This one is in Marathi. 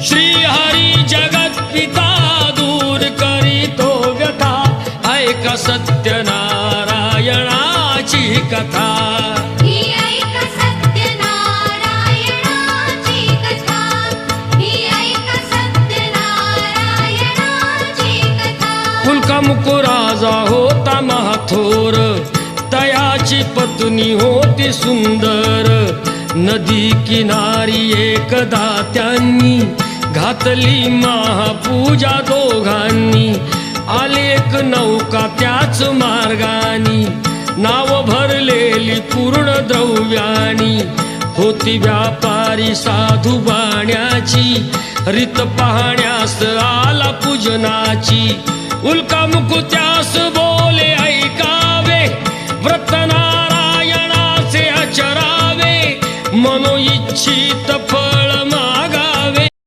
श्रीहरी जगत पिता दूर करीतो व्यथा ऐका सत्यनारायणाची कथा ही ऐका सत्यनारायणाची कथा ही ऐका सत्यनारायणाची कथा कुलकामुक राजा होता महाथोर तयाची पत्नी होती सुंदर नदी किनारी एकदा त्यांनी घातली महापूजा दोघांनी आले एक नौका त्याच मार्गानी नाव भरलेली पूर्ण द्रव्यानी होती व्यापारी साधू बाण्याची रीत पाहण्यास आला पूजनाची उल्कामुक त्यास